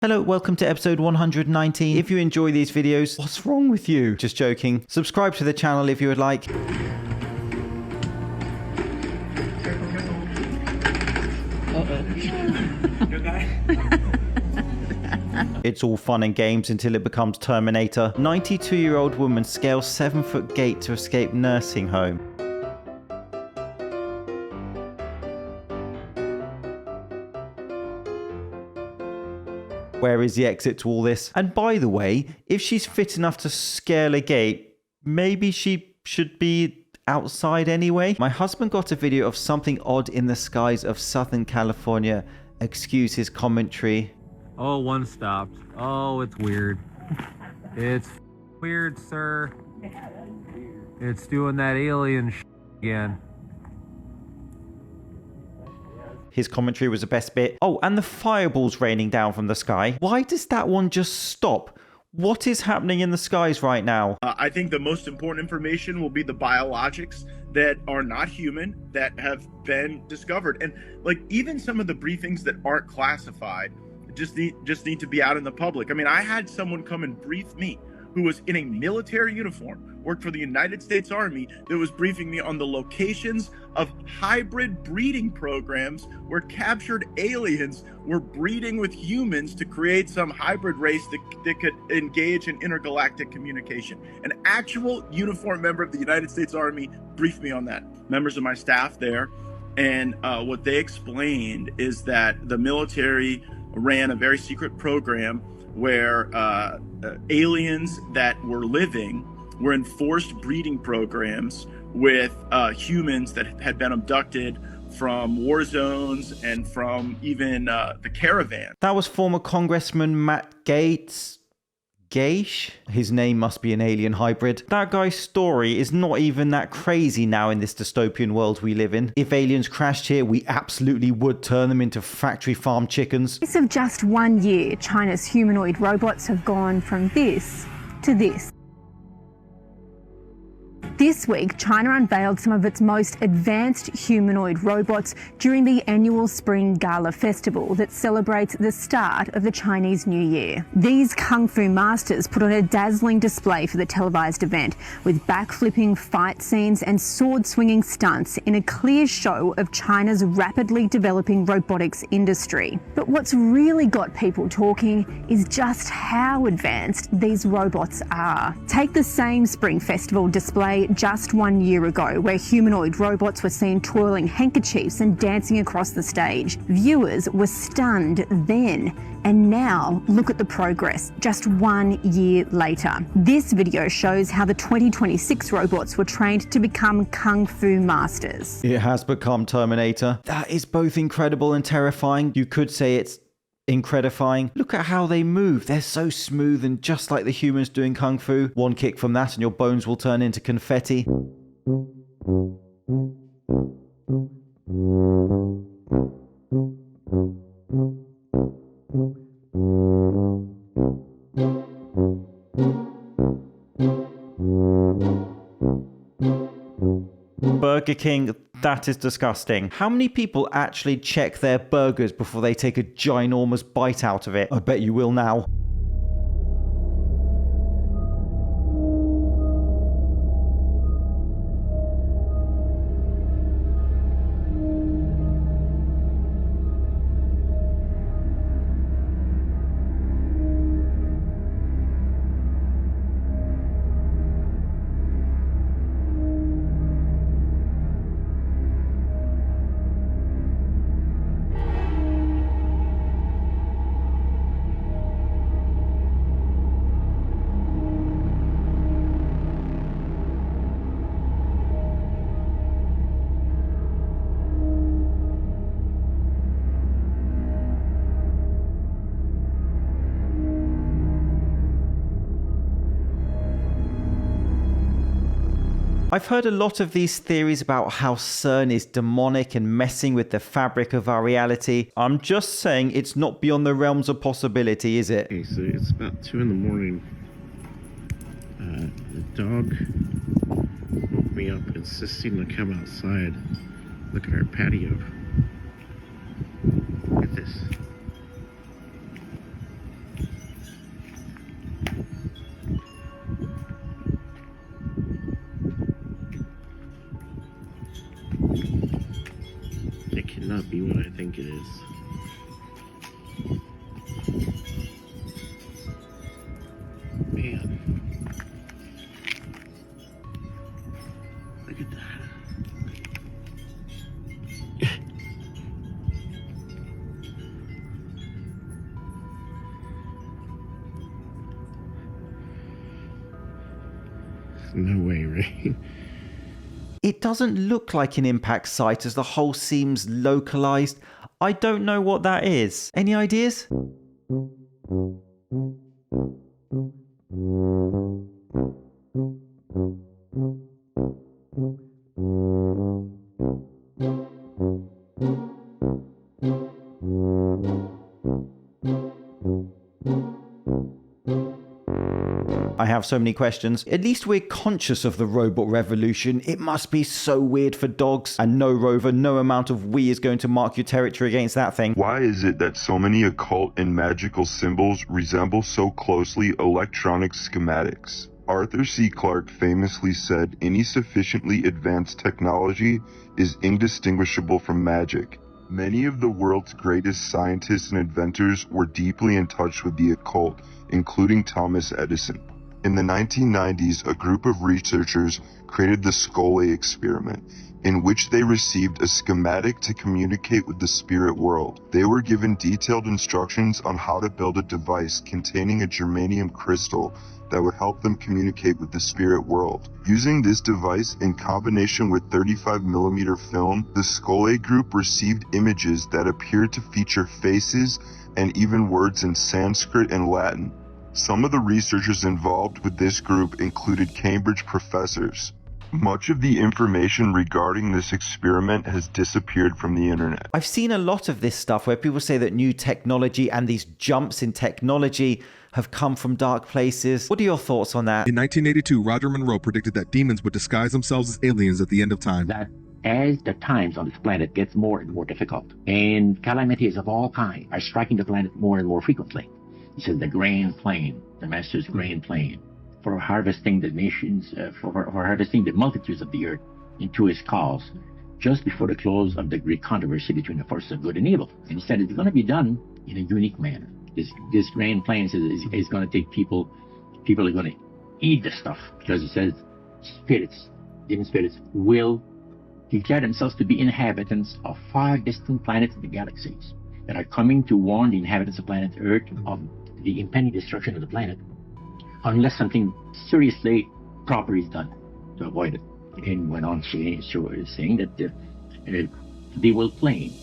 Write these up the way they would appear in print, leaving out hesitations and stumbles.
Hello, welcome to episode 119. If you enjoy these videos, what's wrong with you? Just joking. Subscribe to the channel if you would like. It's all fun and games until it becomes Terminator. 92-year-old woman scales 7-foot gate to escape nursing home. Where is the exit to all this? And by the way, if she's fit enough to scale a gate, maybe she should be outside anyway? My husband got a video of something odd in the skies of Southern California. Excuse his commentary. Oh, one stopped. Oh, it's weird. It's weird, sir. It's doing that alien again. His commentary was the best bit. Oh, and the fireballs raining down from the sky. Why does that one just stop? What is happening in the skies right now? I think the most important information will be the biologics that are not human that have been discovered. And like even some of the briefings that aren't classified just need to be out in the public. I mean, I had someone come and brief me who was in a military uniform, worked for the United States Army, that was briefing me on the locations of hybrid breeding programs where captured aliens were breeding with humans to create some hybrid race that could engage in intergalactic communication. An actual uniformed member of the United States Army briefed me on that. Members of my staff there, and what they explained is that the military ran a very secret program where aliens that were living were in forced breeding programs with humans that had been abducted from war zones and from even the caravan. That was former Congressman Matt Gaetz. Gaish? His name must be an alien hybrid. That guy's story is not even that crazy now in this dystopian world we live in. If aliens crashed here, we absolutely would turn them into factory farm chickens. In the space of just 1 year, China's humanoid robots have gone from this to this. This week, China unveiled some of its most advanced humanoid robots during the annual Spring Gala Festival that celebrates the start of the Chinese New Year. These Kung Fu masters put on a dazzling display for the televised event, with backflipping fight scenes and sword-swinging stunts in a clear show of China's rapidly developing robotics industry. But what's really got people talking is just how advanced these robots are. Take the same Spring Festival display just 1 year ago, where humanoid robots were seen twirling handkerchiefs and dancing across the stage. Viewers were stunned then, and now look at the progress just 1 year later. This video shows how the 2026 robots were trained to become Kung Fu masters. It has become Terminator. That is both incredible and terrifying. You could say it's incredifying. Look at how they move. They're so smooth and just like the humans doing kung fu. One kick from that and your bones will turn into confetti. Burger King, that is disgusting. How many people actually check their burgers before they take a ginormous bite out of it? I bet you will now. I've heard a lot of these theories about how Cern is demonic and messing with the fabric of our reality. I'm just saying it's not beyond the realms of possibility, is it? Okay, so it's about 2 in the morning. The dog woke me up insisting to come outside. Look at our patio. Look at this. be what I think it is. Man. Look at that. No way, right? It doesn't look like an impact site as the hole seems localized. I don't know what that is. Any ideas? I have so many questions. At least we're conscious of the robot revolution. It must be so weird for dogs. And no, Rover, no amount of "we" is going to mark your territory against that thing. Why is it that so many occult and magical symbols resemble so closely electronic schematics? Arthur C. Clarke famously said any sufficiently advanced technology is indistinguishable from magic. Many of the world's greatest scientists and inventors were deeply in touch with the occult, including Thomas Edison. In the 1990s, a group of researchers created the Scully experiment, in which they received a schematic to communicate with the spirit world. They were given detailed instructions on how to build a device containing a germanium crystal that would help them communicate with the spirit world. Using this device in combination with 35mm film, the Scully group received images that appeared to feature faces and even words in Sanskrit and Latin. Some of the researchers involved with this group included Cambridge professors. Much of the information regarding this experiment has disappeared from the internet. I've seen a lot of this stuff where people say that new technology and these jumps in technology have come from dark places. What are your thoughts on that? In 1982, Roger Monroe predicted that demons would disguise themselves as aliens at the end of time. That as the times on this planet gets more and more difficult, and calamities of all kinds are striking the planet more and more frequently. He says the grand plan, the master's grand plan, for harvesting the nations, for harvesting the multitudes of the earth into his cause, just before the close of the great controversy between the forces of good and evil. And he said it's going to be done in a unique manner. This grand plan is going to take people are going to eat the stuff, because it says spirits, demon spirits, will declare themselves to be inhabitants of far distant planets in the galaxies that are coming to warn the inhabitants of planet Earth of the impending destruction of the planet, unless something seriously proper is done to avoid it. And went on saying that they will claim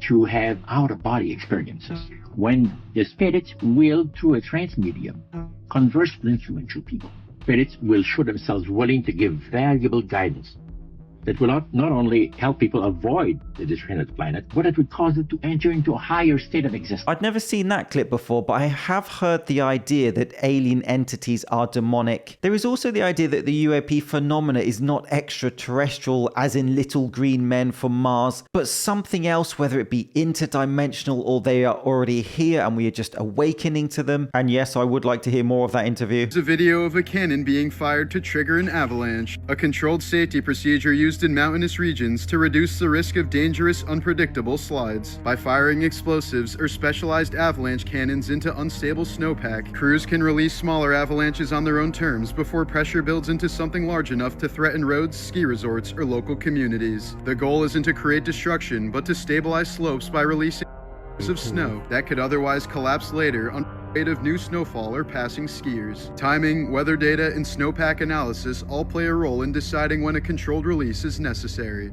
to have out-of-body experiences when the spirits will, through a trance medium, converse with influential people. Spirits will show themselves willing to give valuable guidance that will not only help people avoid the destruction of the planet, but it would cause them to enter into a higher state of existence. I'd never seen that clip before, but I have heard the idea that alien entities are demonic. There is also the idea that the UAP phenomena is not extraterrestrial, as in little green men from Mars, but something else, whether it be interdimensional or they are already here and we are just awakening to them. And yes, I would like to hear more of that interview. There's a video of a cannon being fired to trigger an avalanche, a controlled safety procedure used in mountainous regions to reduce the risk of dangerous, unpredictable slides. By firing explosives or specialized avalanche cannons into unstable snowpack, crews can release smaller avalanches on their own terms before pressure builds into something large enough to threaten roads, ski resorts, or local communities. The goal isn't to create destruction, but to stabilize slopes by releasing of snow that could otherwise collapse later on rate of new snowfall or passing skiers. Timing, weather data, and snowpack analysis all play a role in deciding when a controlled release is necessary.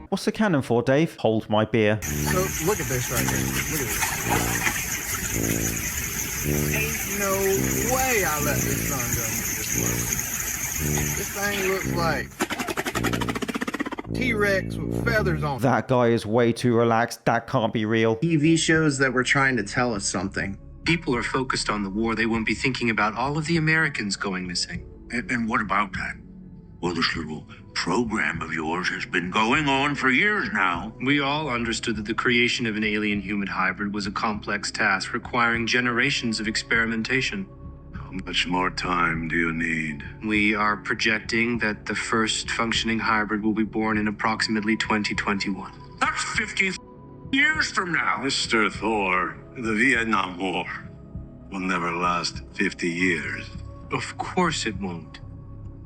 What's the cannon for, Dave? Hold my beer. So look at this right here. Look at this. Ain't no way I let this sun go this way. This thing looks like T-Rex with feathers on it. That guy is way too relaxed. That can't be real. TV shows that were trying to tell us something. People are focused on the war. They won't be thinking about all of the Americans going missing. And what about that? Well, this little program of yours has been going on for years now. We all understood that the creation of an alien-human hybrid was a complex task requiring generations of experimentation. How much more time do you need? We are projecting that the first functioning hybrid will be born in approximately 2021. That's 50 years from now. Mr. Thor, the Vietnam War will never last 50 years. Of course it won't.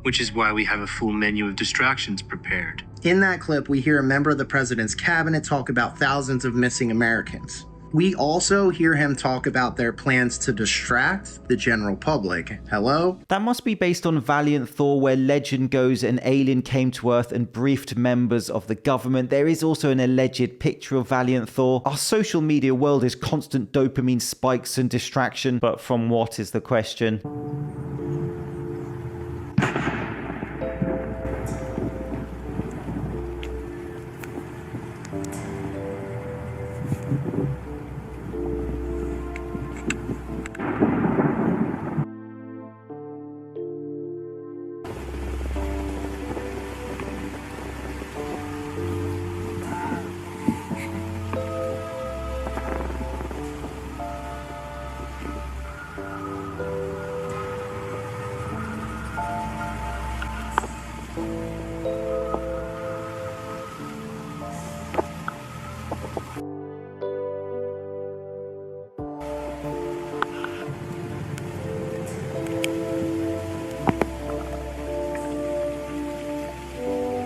Which is why we have a full menu of distractions prepared. In that clip, we hear a member of the president's cabinet talk about thousands of missing Americans. We also hear him talk about their plans to distract the general public. Hello? That must be based on Valiant Thor, where legend goes an alien came to Earth and briefed members of the government. There is also an alleged picture of Valiant Thor. Our social media world is constant dopamine spikes and distraction. But from what is the question?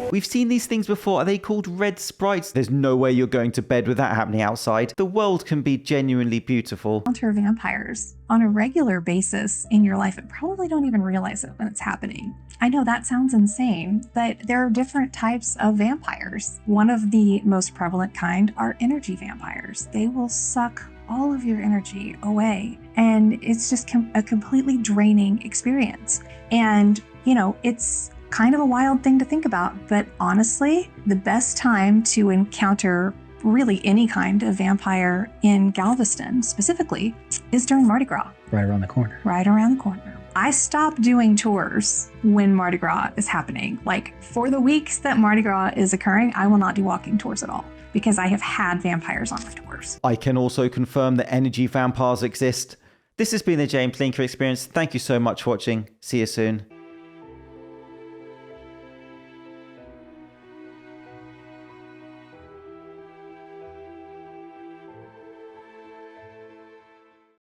We've seen these things before. Are they called red sprites? There's no way you're going to bed with that happening outside. The world can be genuinely beautiful. Encounter vampires on a regular basis in your life and probably don't even realize it when it's happening. I know that sounds insane, but there are different types of vampires. One of the most prevalent kind are energy vampires. They will suck all of your energy away, and it's just a completely draining experience. And, you know, it's kind of a wild thing to think about, but honestly, the best time to encounter really any kind of vampire in Galveston specifically is during Mardi Gras. Right around the corner. Right around the corner. I stop doing tours when Mardi Gras is happening. Like, for the weeks that Mardi Gras is occurring, I will not do walking tours at all because I have had vampires on my tours. I can also confirm that energy vampires exist. This has been the James Linker Experience. Thank you so much for watching. See you soon.